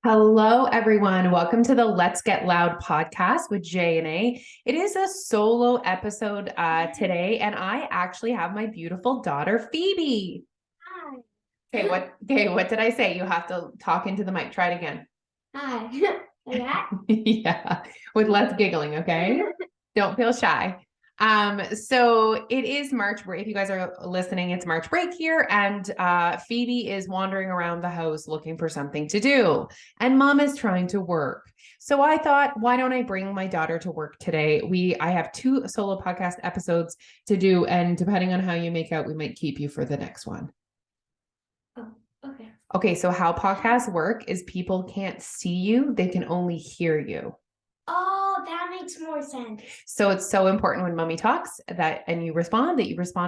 Hello, everyone. Welcome to the Let's Get Loud podcast with Jay and A. It is a solo episode today, and I actually have my beautiful daughter, Phoebe. Hi. What did I say? You have to talk into the mic. Try it again. Hi. Like that? Yeah, with less giggling, okay? Don't feel shy. So it is March break. If you guys are listening, it's March break here, and Phoebe is wandering around the house looking for something to do, and Mom is trying to work. So I thought, why don't I bring my daughter to work today? I have 2 solo podcast episodes to do, and depending on how you make out, we might keep you for the next one. Oh, okay. Okay, so how podcasts work is people can't see you, they can only hear you. Oh, that makes more sense. So it's so important when mommy talks and you respond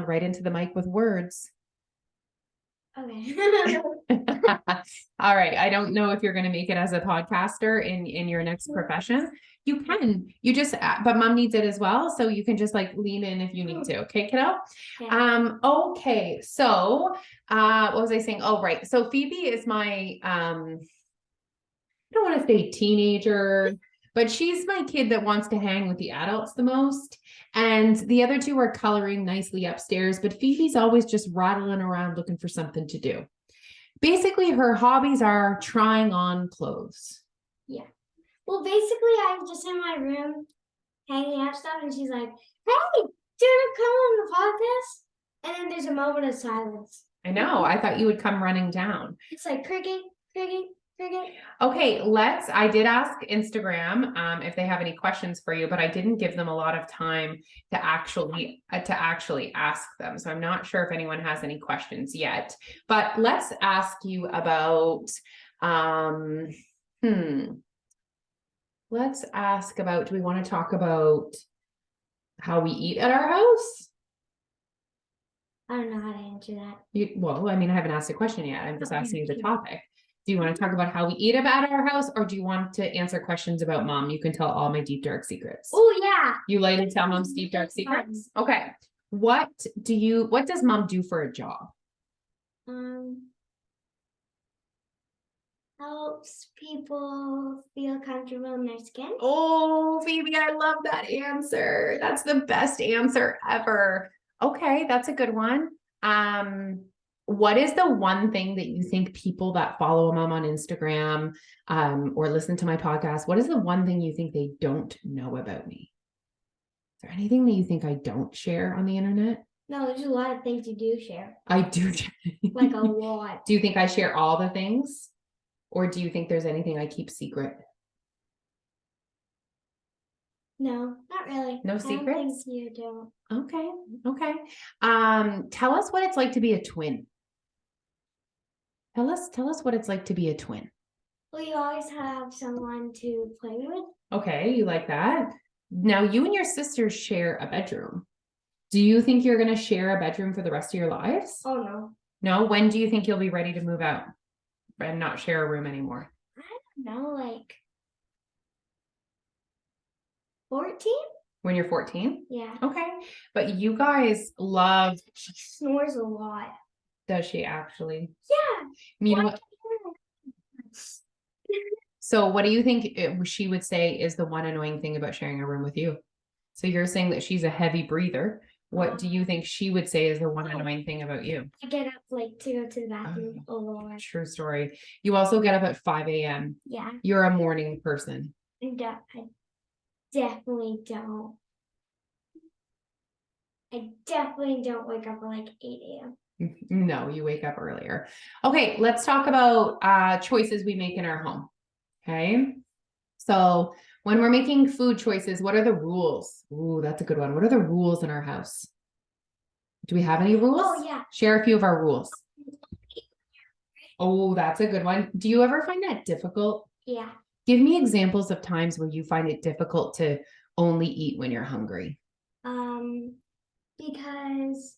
right into the mic with words. Okay. All right. I don't know if you're going to make it as a podcaster in your next profession. You can. But mom needs it as well. So you can just like lean in if you need to. Okay, kiddo? Okay. Okay. So what was I saying? Oh, right. So Phoebe is my I don't want to say teenager, but she's my kid that wants to hang with the adults the most. And the other 2 are coloring nicely upstairs, but Phoebe's always just rattling around looking for something to do. Basically, her hobbies are trying on clothes. Yeah. Well, basically, I'm just in my room hanging out stuff, and she's like, "Hey, do you want to come on the podcast?" And then there's a moment of silence. I know. I thought you would come running down. It's like cricket, cricket, cricket. Okay, I did ask Instagram if they have any questions for you, but I didn't give them a lot of time to actually ask them. So I'm not sure if anyone has any questions yet. But let's ask you about let's ask about, do we want to talk about how we eat at our house? I don't know how to answer that. I haven't asked a question yet. I'm just asking you the topic. Do you want to talk about how we eat at our house, or do you want to answer questions about mom? You can tell all my deep, dark secrets. Oh, yeah. You like to tell mom's deep, dark secrets? Okay. What does mom do for a job? Helps people feel comfortable in their skin. Oh, Phoebe, I love that answer. That's the best answer ever. Okay, that's a good one. What is the one thing that you think people that follow mom on Instagram or listen to my podcast, what is the one thing you think they don't know about me? Is there anything that you think I don't share on the internet? No, there's a lot of things you do share. I do. Like a lot. Do you think I share all the things? Or do you think there's anything I keep secret? No, not really. No I don't think secrets? you do. Okay. Tell us what it's like to be a twin. Tell us what it's like to be a twin. Well, you always have someone to play with. Okay, you like that. Now you and your sisters share a bedroom. Do you think you're going to share a bedroom for the rest of your lives? Oh, no. No? When do you think you'll be ready to move out and not share a room anymore? I don't know, like 14? When you're 14? Yeah. Okay. But you guys love. She snores a lot. Does she actually? Yeah. You know what? So what do you think she would say is the one annoying thing about sharing a room with you? So you're saying that she's a heavy breather. What do you think she would say is the one annoying thing about you? I get up like to go to the bathroom a lot. True story. You also get up at 5 a.m. Yeah. You're a morning person. And I definitely don't. I definitely don't wake up at like 8 a.m. No, you wake up earlier. Okay, let's talk about choices we make in our home. Okay. So when we're making food choices, what are the rules? Ooh, that's a good one. What are the rules in our house? Do we have any rules? Oh, yeah. Share a few of our rules. Oh, that's a good one. Do you ever find that difficult? Yeah. Give me examples of times where you find it difficult to only eat when you're hungry. Because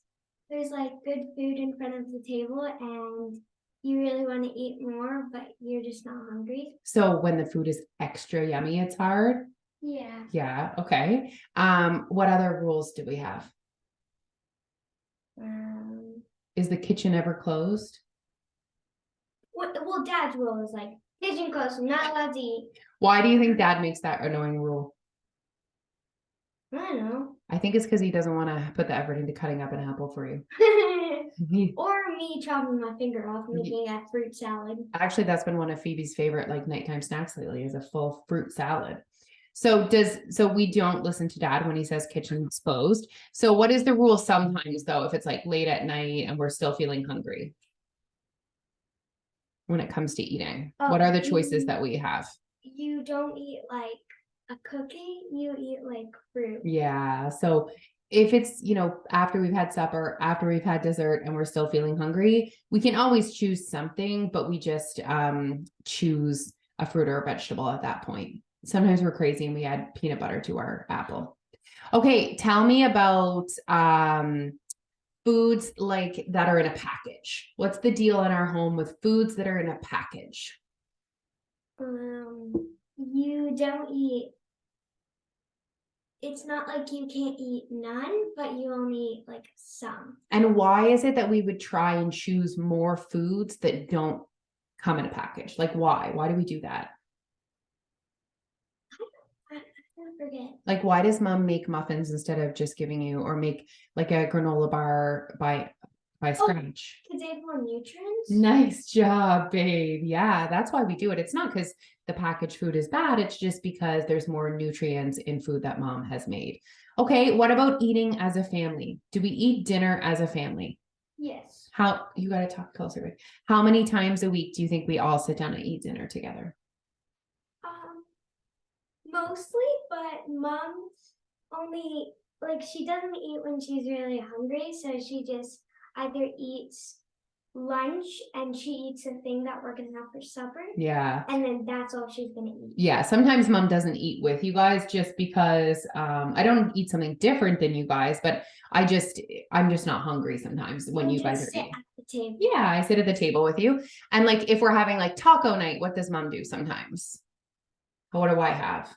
there's like good food in front of the table and you really want to eat more, but you're just not hungry. So when the food is extra yummy, it's hard? Yeah. Yeah, okay. What other rules do we have? Is the kitchen ever closed? Well, Dad's rule is like kitchen close, not allowed to eat. Why do you think Dad makes that annoying rule? I don't know. I think it's because he doesn't want to put the effort into cutting up an apple for you. Or me chopping my finger off making a fruit salad. Actually, that's been one of Phoebe's favorite like nighttime snacks lately is a full fruit salad. So we don't listen to Dad when he says kitchen's closed. So what is the rule sometimes though, if it's like late at night and we're still feeling hungry? When it comes to eating, what are the choices that we have? You don't eat like a cookie, you eat like fruit. Yeah. So if it's, after we've had supper, after we've had dessert and we're still feeling hungry, we can always choose something, but we just choose a fruit or a vegetable at that point. Sometimes we're crazy and we add peanut butter to our apple. Okay, tell me about foods like that are in a package. What's the deal in our home with foods that are in a package? You don't eat. It's not like you can't eat none, but you only eat like some. And why is it that we would try and choose more foods that don't come in a package? Like why? Why do we do that? I forget. Like why does Mom make muffins instead of just giving you or make like a granola bar by scratch? Because they have more nutrients. Nice job, babe. Yeah, that's why we do it. It's not because the packaged food is bad. It's just because there's more nutrients in food that Mom has made. Okay, what about eating as a family? Do we eat dinner as a family? Yes. How, you got to talk closer, babe. How many times a week do you think we all sit down and eat dinner together? Mostly, but Mom only she doesn't eat when she's really hungry, so she just either eats lunch and she eats a thing that we're gonna have for supper. Yeah. And then that's all she's gonna eat. Yeah. Sometimes Mom doesn't eat with you guys just because I don't eat something different than you guys, but I'm just not hungry sometimes when you guys are eating. At the table. Yeah, I sit at the table with you. And like if we're having like taco night, what does Mom do sometimes? What do I have?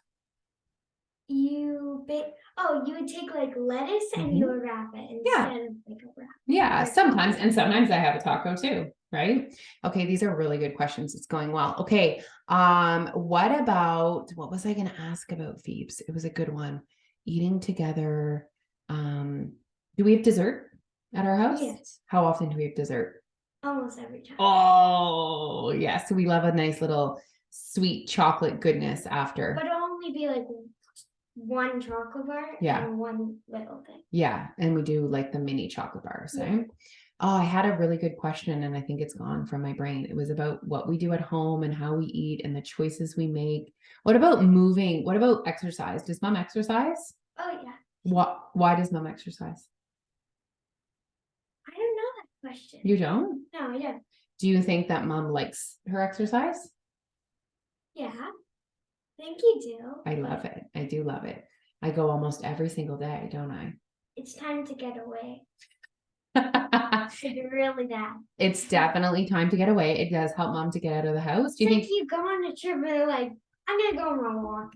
You would take like lettuce and you would wrap it instead of like a wrap. Yeah, sometimes. And sometimes I have a taco too, right? Okay, these are really good questions. It's going well. Okay. What was I gonna ask about Phoebes? It was a good one. Eating together. Do we have dessert at our house? Yes. How often do we have dessert? Almost every time. Oh, yes. We love a nice little sweet chocolate goodness after. But it'll only be like one chocolate bar and one little thing. Yeah. And we do like the mini chocolate bars. Yeah. Right? Oh, I had a really good question and I think it's gone from my brain. It was about what we do at home and how we eat and the choices we make. What about moving? What about exercise? Does Mom exercise? Oh, yeah. Why does Mom exercise? I don't know that question. You don't? No, I don't. Do you think that Mom likes her exercise? Yeah. I think you do. I love it. I do love it. I go almost every single day, don't I? It's time to get away. It's really bad. It's definitely time to get away. It does help Mom to get out of the house. Do you think you go on a trip and like, I'm gonna go on a walk?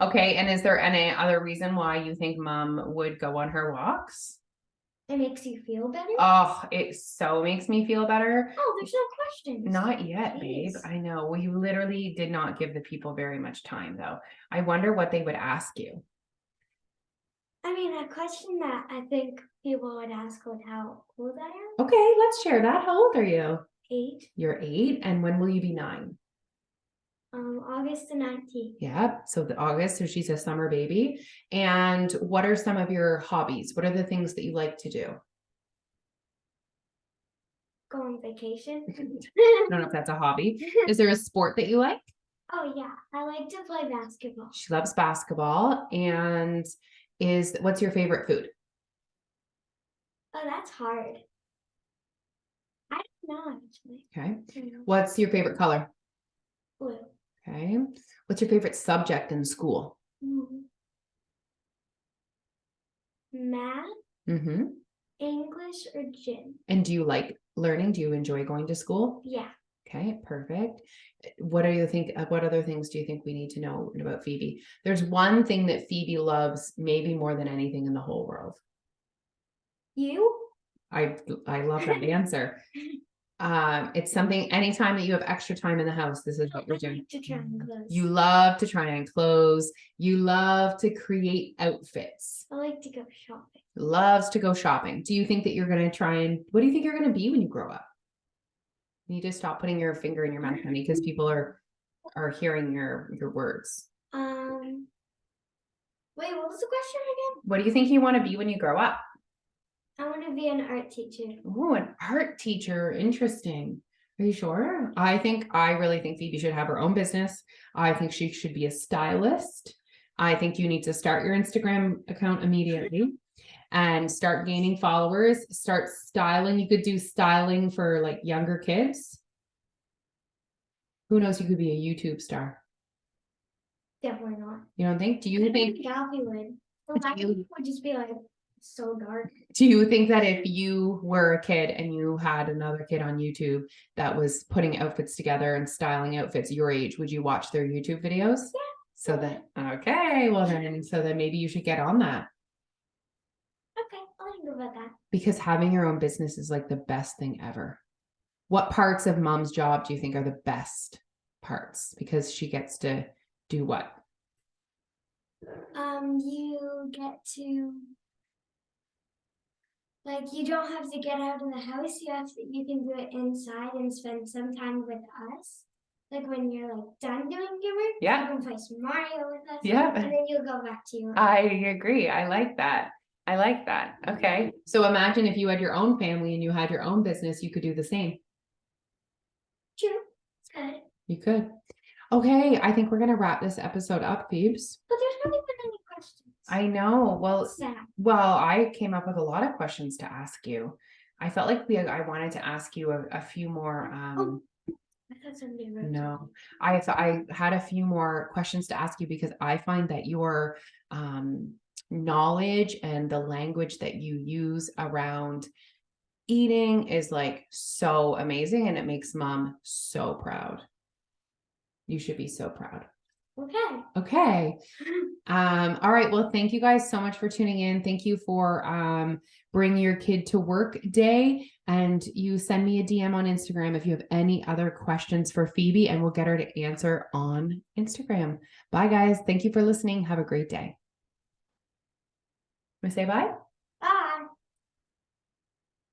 Okay, and is there any other reason why you think Mom would go on her walks? It makes you feel better? Oh, it so makes me feel better. Oh, there's no questions. Not yet, babe. I know. We literally did not give the people very much time, though. I wonder what they would ask you. I mean, a question that I think people would ask was how old I am. Okay, let's share that. How old are you? 8. You're 8, and when will you be 9? August the 19th. Yeah, so August, so she's a summer baby. And what are some of your hobbies? What are the things that you like to do? Go on vacation. I don't know if that's a hobby. Is there a sport that you like? Oh yeah, I like to play basketball. She loves basketball. And what's your favorite food? Oh, that's hard. I don't know actually. Okay. What's your favorite color? Blue. Okay. What's your favorite subject in school? Math, English, or gym. And do you like learning? Do you enjoy going to school? Yeah. Okay, perfect. What other things do you think we need to know about Phoebe? There's one thing that Phoebe loves maybe more than anything in the whole world. You? I love that answer. It's something anytime that you have extra time in the house, this is what you're I doing. like to try on clothes. You love to try on clothes. You love to create outfits. I like to go shopping. Loves to go shopping. Do you think that you're going to try and what do you think you're going to be when you grow up? You need to stop putting your finger in your mouth, honey, because people are hearing your words. Wait, what was the question again? What do you think you want to be when you grow up? I want to be an art teacher. Oh, an art teacher. Interesting. Are you sure? I really think Phoebe should have her own business. I think she should be a stylist. I think you need to start your Instagram account immediately and start gaining followers, start styling. You could do styling for like younger kids. Who knows? You could be a YouTube star. Definitely not. You don't think? Do you think Gabby would? The lighting would just be like so dark. Do you think that if you were a kid and you had another kid on YouTube that was putting outfits together and styling outfits your age, would you watch their YouTube videos? Yeah. So then, okay, well then, so then maybe you should get on that. Okay, I'll think about that. Because having your own business is like the best thing ever. What parts of mom's job do you think are the best parts? Because she gets to do what? You get to, like, you don't have to get out of the house. You can do it inside and spend some time with us. Like when you're like done doing your work, Yeah. you can play some Mario with us. Yeah. And then you'll go back to your. I agree. I like that. I like that. Okay. So imagine if you had your own family and you had your own business, you could do the same. True. Good. You could. Okay. I think we're going to wrap this episode up, Phoebes. But there's not even any questions. I know. What's that? Well, I came up with a lot of questions to ask you. I felt like I wanted to ask you a few more. I thought somebody wrote No, I had a few more questions to ask you because I find that your knowledge and the language that you use around eating is like so amazing and it makes mom so proud. You should be so proud. Okay. Okay. All right. Well, thank you guys so much for tuning in. Thank you for bring your kid to work day. And you send me a DM on Instagram if you have any other questions for Phoebe, and we'll get her to answer on Instagram. Bye, guys. Thank you for listening. Have a great day. Want to say bye?